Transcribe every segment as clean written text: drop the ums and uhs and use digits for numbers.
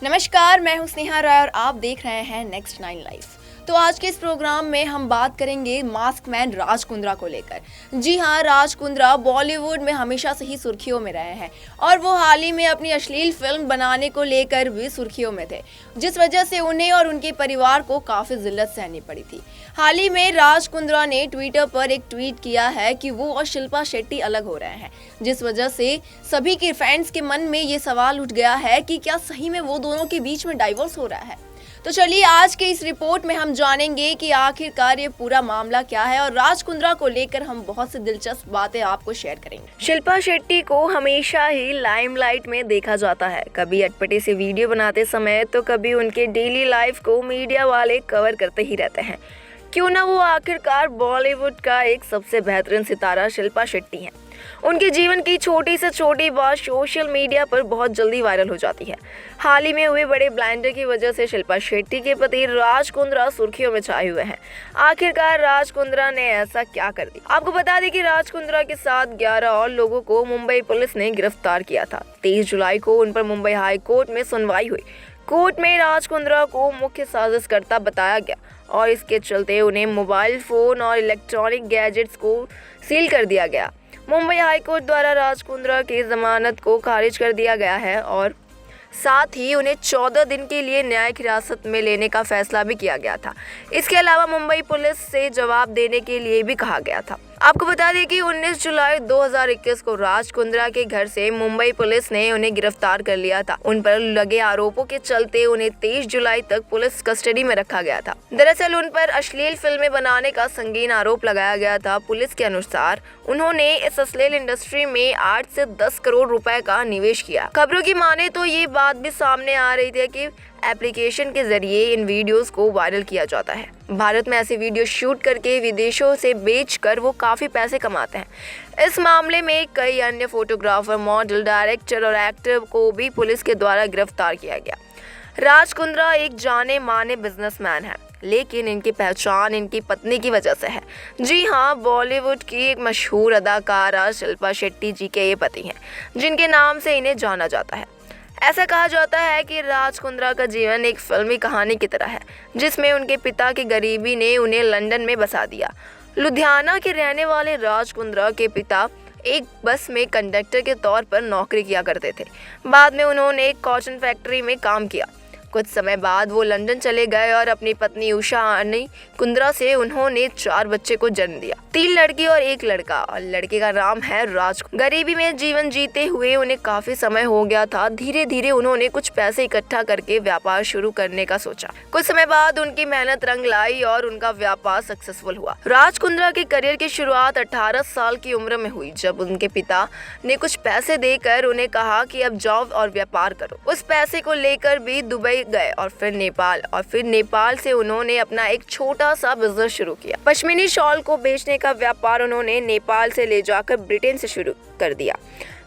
नमस्कार, मैं हूं स्नेहा राय और आप देख रहे हैं नेक्स्ट 9 लाइफ। तो आज के इस प्रोग्राम में हम बात करेंगे मास्क मैन राज कुंद्रा को लेकर। जी हां, राज कुंद्रा बॉलीवुड में हमेशा से ही सुर्खियों में रहे हैं और वो हाल ही में अपनी अश्लील फिल्म बनाने को लेकर भी सुर्खियों में थे, जिस वजह से उन्हें और उनके परिवार को काफ़ी जिल्लत सहनी पड़ी थी। हाल ही में राज कुंद्रा ने ट्विटर पर एक ट्वीट किया है कि वो और शिल्पा शेट्टी अलग हो रहे हैं, जिस वजह से सभी के फैंस के मन में ये सवाल उठ गया है कि क्या सही में वो दोनों के बीच में डाइवोर्स हो रहा है। तो चलिए आज के इस रिपोर्ट में हम जानेंगे कि आखिरकार ये पूरा मामला क्या है और राज कुंद्रा को लेकर हम बहुत सी दिलचस्प बातें आपको शेयर करेंगे। शिल्पा शेट्टी को हमेशा ही लाइमलाइट में देखा जाता है, कभी अटपटे से वीडियो बनाते समय तो कभी उनके डेली लाइफ को मीडिया वाले कवर करते ही रहते हैं। क्यों ना वो आखिरकार बॉलीवुड का एक सबसे बेहतरीन सितारा शिल्पा शेट्टी हैं। उनके जीवन की छोटी से छोटी बात सोशल मीडिया पर बहुत जल्दी वायरल हो जाती है। हाल ही में हुए बड़े ब्लंडर की वजह से शिल्पा शेट्टी के पति राज कुंद्रा सुर्खियों में छाए हुए हैं। आखिरकार राज कुंद्रा ने ऐसा क्या कर दिया? आपको बता दें कि राज कुंद्रा के साथ 11 और लोगों को मुंबई पुलिस ने गिरफ्तार किया था। 23 जुलाई को उन पर मुंबई हाई कोर्ट में सुनवाई हुई। कोर्ट में राज कुंद्रा को मुख्य साजिशकर्ता बताया गया और इसके चलते उन्हें मोबाइल फोन और इलेक्ट्रॉनिक गैजेट्स को सील कर दिया गया। मुंबई हाई कोर्ट द्वारा राज कुंद्रा की जमानत को खारिज कर दिया गया है और साथ ही उन्हें 14 दिन के लिए न्यायिक हिरासत में लेने का फैसला भी किया गया था। इसके अलावा मुंबई पुलिस से जवाब देने के लिए भी कहा गया था। आपको बता दें कि 19 जुलाई 2021 को राज कुंद्रा के घर से मुंबई पुलिस ने उन्हें गिरफ्तार कर लिया था। उन पर लगे आरोपों के चलते उन्हें 23 जुलाई तक पुलिस कस्टडी में रखा गया था। दरअसल उन पर अश्लील फिल्में बनाने का संगीन आरोप लगाया गया था। पुलिस के अनुसार उन्होंने इस अश्लील इंडस्ट्री में 8 से 10 करोड़ रुपए का निवेश किया। खबरों की माने तो ये बात भी सामने आ रही थी कि एप्लीकेशन के जरिए इन वीडियोस को वायरल किया जाता है। भारत में ऐसे वीडियो शूट करके विदेशों से बेचकर वो काफ़ी पैसे कमाते हैं। इस मामले में कई अन्य फोटोग्राफर, मॉडल, डायरेक्टर और एक्टर को भी पुलिस के द्वारा गिरफ्तार किया गया। राज कुंद्रा एक जाने माने बिजनेसमैन है, लेकिन इनकी पहचान इनकी पत्नी की वजह से है। जी हाँ, बॉलीवुड की एक मशहूर अदाकारा शिल्पा शेट्टी जी के ये पति हैं, जिनके नाम से इन्हें जाना जाता है। ऐसा कहा जाता है कि राज कुंद्रा का जीवन एक फिल्मी कहानी की तरह है, जिसमें उनके पिता की गरीबी ने उन्हें लंदन में बसा दिया। लुधियाना के रहने वाले राज कुंद्रा के पिता एक बस में कंडक्टर के तौर पर नौकरी किया करते थे। बाद में उन्होंने एक कॉटन फैक्ट्री में काम किया। कुछ समय बाद वो लंदन चले गए और अपनी पत्नी उषा आनी कुंद्रा से उन्होंने 4 बच्चे को जन्म दिया, 3 लड़की और 1 लड़का, और लड़के का नाम है राज। गरीबी में जीवन जीते हुए उन्हें काफी समय हो गया था। धीरे धीरे उन्होंने कुछ पैसे इकट्ठा करके व्यापार शुरू करने का सोचा। कुछ समय बाद उनकी मेहनत रंग लाई और उनका व्यापार सक्सेसफुल हुआ। राज कुंद्रा के करियर की शुरुआत 18 साल की उम्र में हुई, जब उनके पिता ने कुछ पैसे देकर उन्हें कहा कि अब जाओ और व्यापार करो। उस पैसे को लेकर भी दुबई गए और फिर नेपाल से उन्होंने अपना एक छोटा सा बिजनेस शुरू किया। पश्मीनी शॉल को बेचने का व्यापार उन्होंने नेपाल से ले जाकर ब्रिटेन से शुरू कर दिया।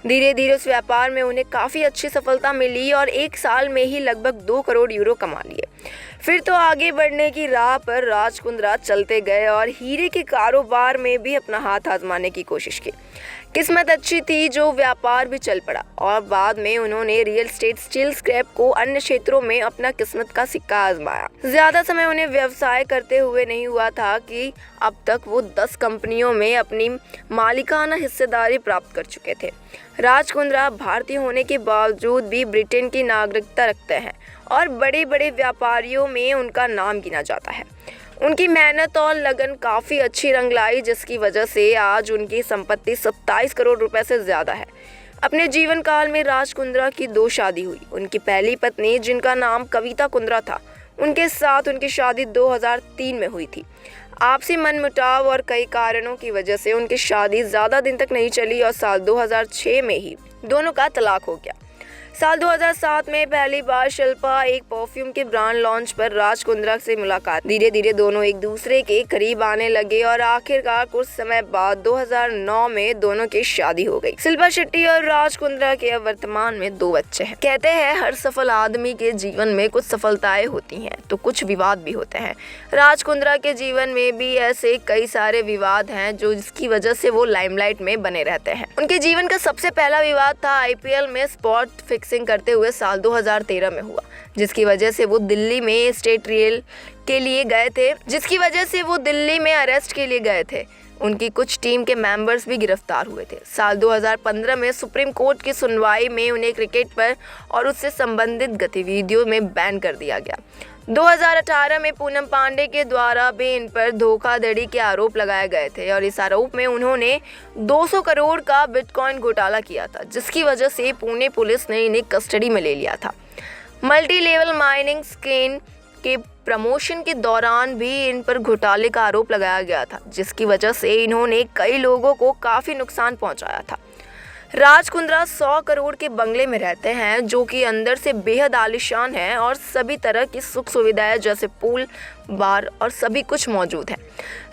धीरे धीरे उस व्यापार में उन्हें काफ़ी अच्छी सफलता मिली और 1 साल में ही लगभग 2 करोड़ यूरो कमा लिए। फिर तो आगे बढ़ने की राह पर राज कुंद्रा चलते गए और हीरे के कारोबार में भी अपना हाथ आजमाने की कोशिश की। किस्मत अच्छी थी, जो व्यापार भी चल पड़ा और बाद में उन्होंने रियल एस्टेट, स्टील स्क्रैप को अन्य क्षेत्रों में अपना किस्मत का सिक्का आजमाया। ज्यादा समय उन्हें व्यवसाय करते हुए नहीं हुआ था कि अब तक वो 10 कंपनियों में अपनी मालिकाना हिस्सेदारी प्राप्त कर चुके थे। राज कुंद्रा भारतीय होने के बावजूद भी ब्रिटेन की नागरिकता रखते हैं और बड़े बड़े व्यापारियों में उनका नाम गिना जाता है। उनकी मेहनत और लगन काफ़ी अच्छी रंग लाई, जिसकी वजह से आज उनकी संपत्ति 27 करोड़ रुपए से ज़्यादा है। अपने जीवन काल में राज कुंद्रा की 2 शादी हुई। उनकी पहली पत्नी, जिनका नाम कविता कुंद्रा था, उनके साथ उनकी शादी 2003 में हुई थी। आपसी मनमुटाव और कई कारणों की वजह से उनकी शादी ज़्यादा दिन तक नहीं चली और साल 2006 में ही दोनों का तलाक हो गया। साल 2007 में पहली बार शिल्पा एक परफ्यूम के ब्रांड लॉन्च पर राज कुंद्रा से मुलाकात। धीरे धीरे दोनों एक दूसरे के करीब आने लगे और आखिरकार कुछ समय बाद 2009 में दोनों की शादी हो गई। शिल्पा शेट्टी और राज कुंद्रा के अब वर्तमान में 2 बच्चे हैं। कहते हैं हर सफल आदमी के जीवन में कुछ सफलताएं होती हैं तो कुछ विवाद भी होते हैं। राज कुंद्रा के जीवन में भी ऐसे कई सारे विवाद हैं जो जिसकी वजह से वो लाइमलाइट में बने रहते हैं। उनके जीवन का सबसे पहला विवाद था IPL में स्पॉट फिक्सिंग करते हुए साल 2013 में हुआ, जिसकी वजह से वो दिल्ली में स्टेट ट्रायल के लिए गए थे, अरेस्ट के लिए गए थे। उनकी कुछ टीम के मेंबर्स भी गिरफ्तार हुए थे। साल 2015 में सुप्रीम कोर्ट की सुनवाई में उन्हें क्रिकेट पर और उससे संबंधित गतिविधियों में बैन कर दिया गया। 2018 में पूनम पांडे के द्वारा भी इन पर धोखाधड़ी के आरोप लगाए गए थे और इस आरोप में उन्होंने 200 करोड़ का बिटकॉइन घोटाला किया था, जिसकी वजह से पुणे पुलिस ने इन्हें कस्टडी में ले लिया था। मल्टी लेवल माइनिंग स्कीम के प्रमोशन के दौरान भी इन पर घोटाले का आरोप लगाया गया था, जिसकी वजह से इन्होंने कई लोगों को काफ़ी नुकसान पहुंचाया था। राज कुंद्रा 100 करोड़ के बंगले में रहते हैं, जो कि अंदर से बेहद आलीशान है और सभी तरह की सुख सुविधाएं जैसे पूल, बार और सभी कुछ मौजूद है।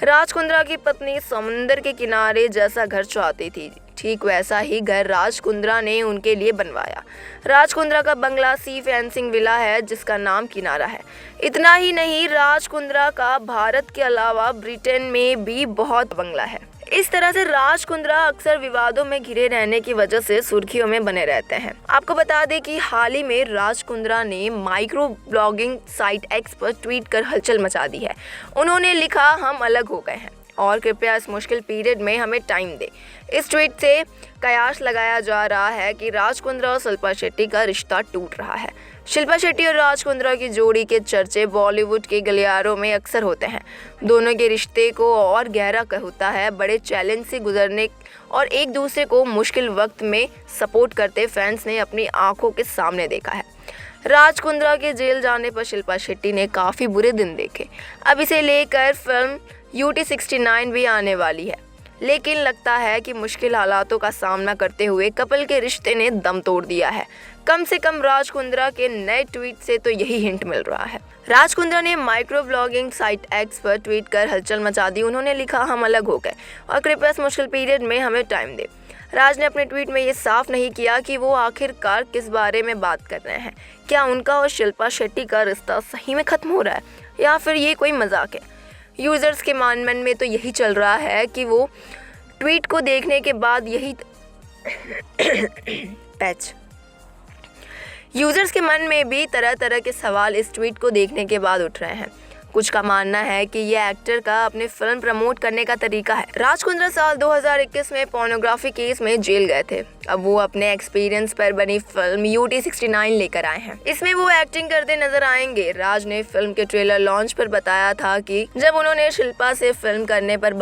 राज कुंद्रा की पत्नी समुंदर के किनारे जैसा घर चाहती थी, ठीक वैसा ही घर राज कुंद्रा ने उनके लिए बनवाया। राज कुंद्रा का बंगला सी फेंसिंग विला है, जिसका नाम किनारा है। इतना ही नहीं, राज कुंद्रा का भारत के अलावा ब्रिटेन में भी बहुत बंगला है। इस तरह से राज कुंद्रा अक्सर विवादों में घिरे रहने की वजह से सुर्खियों में बने रहते हैं। आपको बता दें कि हाल ही में राज कुंद्रा ने माइक्रो ब्लॉगिंग साइट एक्स पर ट्वीट कर हलचल मचा दी है। उन्होंने लिखा, हम अलग हो गए हैं और कृपया इस मुश्किल पीरियड में हमें टाइम दें। इस ट्वीट से कयास लगाया जा रहा है कि राज कुंद्रा और शिल्पा शेट्टी का रिश्ता टूट रहा है। शिल्पा शेट्टी और राज कुंद्रा की जोड़ी के चर्चे बॉलीवुड के गलियारों में अक्सर होते हैं। दोनों के रिश्ते को और गहरा होता है। बड़े चैलेंज से गुजरने और एक दूसरे को मुश्किल वक्त में सपोर्ट करते फैंस ने अपनी आंखों के सामने देखा है। राज कुंद्रा के जेल जाने पर शिल्पा शेट्टी ने काफ़ी बुरे दिन देखे। अब इसे लेकर फिल्म UT 69 भी आने वाली है, लेकिन लगता है कि मुश्किल हालातों का सामना करते हुए कपल के रिश्ते ने दम तोड़ दिया है। कम से कम राज कुंद्रा के नए ट्वीट से तो यही हिंट मिल रहा है। राज कुंद्रा ने माइक्रो ब्लॉगिंग साइट एक्स पर ट्वीट कर हलचल मचा दी। उन्होंने लिखा, हम अलग हो गए और कृपया इस मुश्किल पीरियड में हमें टाइम दे। राज ने अपने ट्वीट में ये साफ नहीं किया कि वो आखिरकार किस बारे में बात कर रहे हैं। क्या उनका और शिल्पा शेट्टी का रिश्ता सही में खत्म हो रहा है या फिर ये कोई मजाक है? यूज़र्स के मन में तो यही चल रहा है कि वो ट्वीट को देखने के बाद यूज़र्स के मन में भी तरह तरह के सवाल इस ट्वीट को देखने के बाद उठ रहे हैं। कुछ का मानना है कि यह एक्टर का अपने फिल्म प्रमोट करने का तरीका है। राज कुंद्रा साल 2021 में पोर्नोग्राफी केस में जेल गए थे। अब वो अपने एक्सपीरियंस पर बनी फिल्म UT 69 लेकर आए हैं। इसमें वो एक्टिंग करते नजर आएंगे। राज ने फिल्म के ट्रेलर लॉन्च पर बताया था कि जब उन्होंने शिल्पा से फिल्म करने पर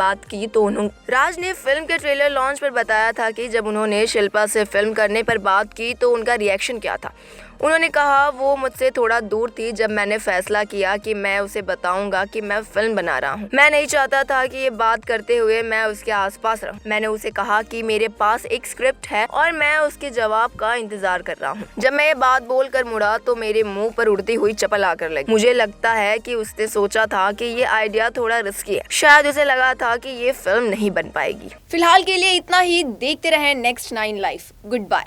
बात की तो उनका रिएक्शन क्या था। उन्होंने कहा, वो मुझसे थोड़ा दूर थी जब मैंने फैसला किया कि मैं उसे बताऊंगा कि मैं फिल्म बना रहा हूँ। मैं नहीं चाहता था कि ये बात करते हुए मैं उसके आसपास रहूं। मैंने उसे कहा कि मेरे पास एक स्क्रिप्ट है और मैं उसके जवाब का इंतजार कर रहा हूँ। जब मैं ये बात बोलकर मुड़ा तो मेरे मुंह पर उड़ती हुई चप्पल आकर लगी। मुझे लगता है कि उसने सोचा था कि ये आइडिया थोड़ा रिस्की है। शायद उसे लगा था कि ये फिल्म नहीं बन पाएगी। फिलहाल के लिए इतना ही। देखते रहें नेक्स्ट 9 लाइफ। Good bye.